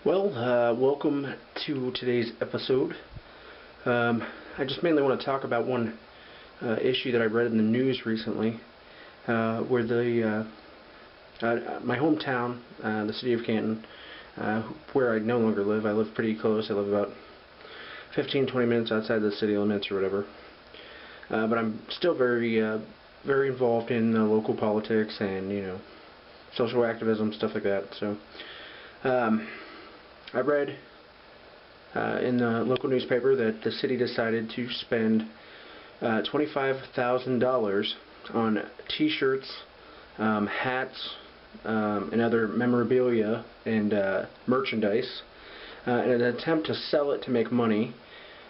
Well, welcome to today's episode. I just mainly want to talk about one issue that I read in the news recently, where my hometown, the city of Canton, where I no longer live. I live pretty close. I live about 15-20 minutes outside the city limits or whatever. But I'm still very involved in local politics and social activism, stuff like that. So. I read in the local newspaper that the city decided to spend $25,000 on T-shirts, hats, and other memorabilia and merchandise in an attempt to sell it to make money,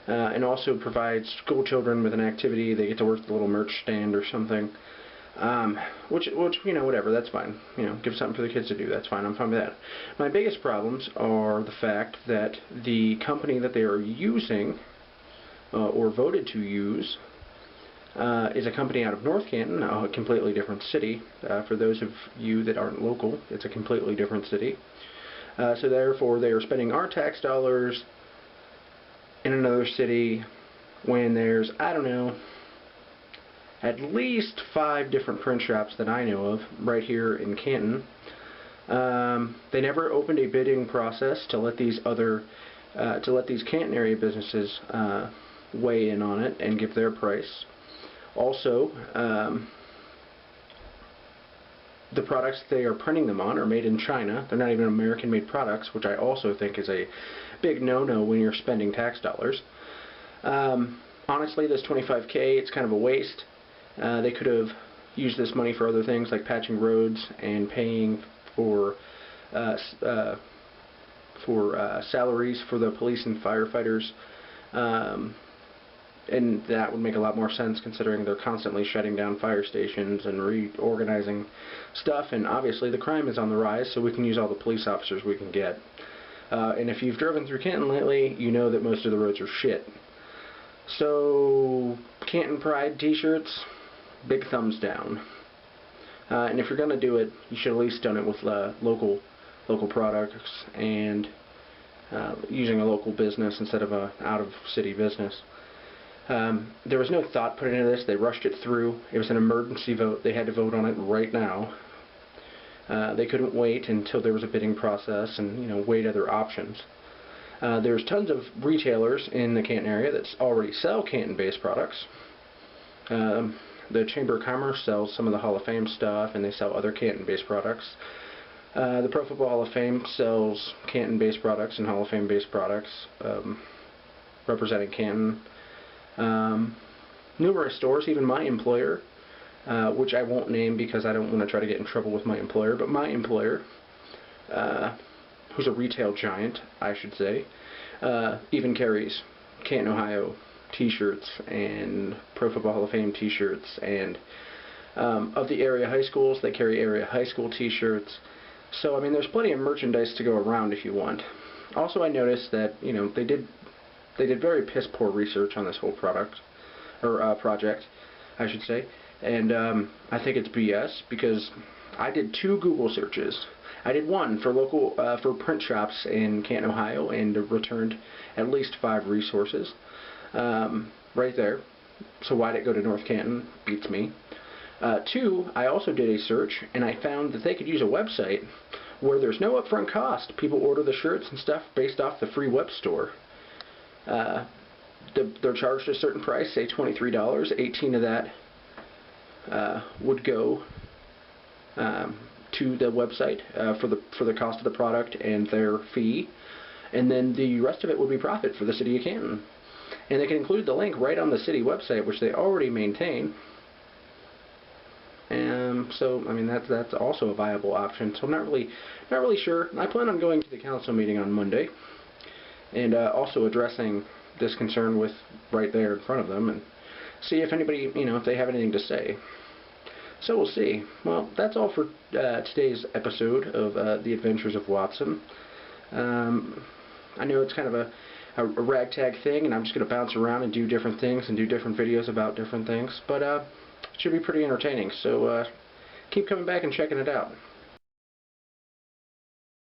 and also provide school children with an activity. They get to work at the little merch stand or something. Which whatever, that's fine. Give something for the kids to do. That's fine. I'm fine with that. My biggest problems are the fact that the company that they are using, or voted to use, is a company out of North Canton, a completely different city. For those of you that aren't local, it's a completely different city. So therefore, they are spending our tax dollars in another city when there's, I don't know, at least 5 different print shops that I know of right here in Canton. They never opened a bidding process to let these Canton area businesses weigh in on it and give their price. Also, the products they are printing them on are made in China. They're not even American-made products, which I also think is a big no-no when you're spending tax dollars. Honestly, this $25K, it's kind of a waste. They could have used this money for other things like patching roads and paying for salaries for the police and firefighters, and that would make a lot more sense considering they're constantly shutting down fire stations and reorganizing stuff, and obviously the crime is on the rise, so we can use all the police officers we can get. And if you've driven through Canton lately, you know that most of the roads are shit. So, Canton Pride t-shirts, big thumbs down. And if you're going to do it, you should at least done it with local products and using a local business instead of a out-of-city business. There was no thought put into this. They rushed it through. It was an emergency vote. They had to vote on it right now. They couldn't wait until there was a bidding process and weighed other options. There's tons of retailers in the Canton area that already sell Canton-based products. The Chamber of Commerce sells some of the Hall of Fame stuff, and they sell other Canton-based products. The Pro Football Hall of Fame sells Canton-based products and Hall of Fame-based products representing Canton. Numerous stores, even my employer, which I won't name because I don't want to try to get in trouble with my employer, but my employer, who's a retail giant, I should say, even carries Canton, Ohio t-shirts and Pro Football Hall of Fame t-shirts, and of the area high schools, they carry area high school t-shirts. So, I mean, there's plenty of merchandise to go around if you want. Also, I noticed that, they did very piss-poor research on this whole project, I should say, and I think it's BS because I did 2 Google searches. I did one for for print shops in Canton, Ohio, and returned at least 5 resources right there. So why'd it go to North Canton? Beats me. 2, I also did a search, and I found that they could use a website where there's no upfront cost. People order the shirts and stuff based off the free web store. They're charged a certain price, say $23. 18 of that would go to the website for the cost of the product and their fee, and then the rest of it would be profit for the city of Canton. And they can include the link right on the city website, which they already maintain. So I mean that's also a viable option. So I'm not really sure. I plan on going to the council meeting on Monday and also addressing this concern with right there in front of them and see if anybody if they have anything to say. So we'll see. Well, that's all for today's episode of The Adventures of Watson. I know it's kind of a ragtag thing, and I'm just going to bounce around and do different things and do different videos about different things, but it should be pretty entertaining, so keep coming back and checking it out.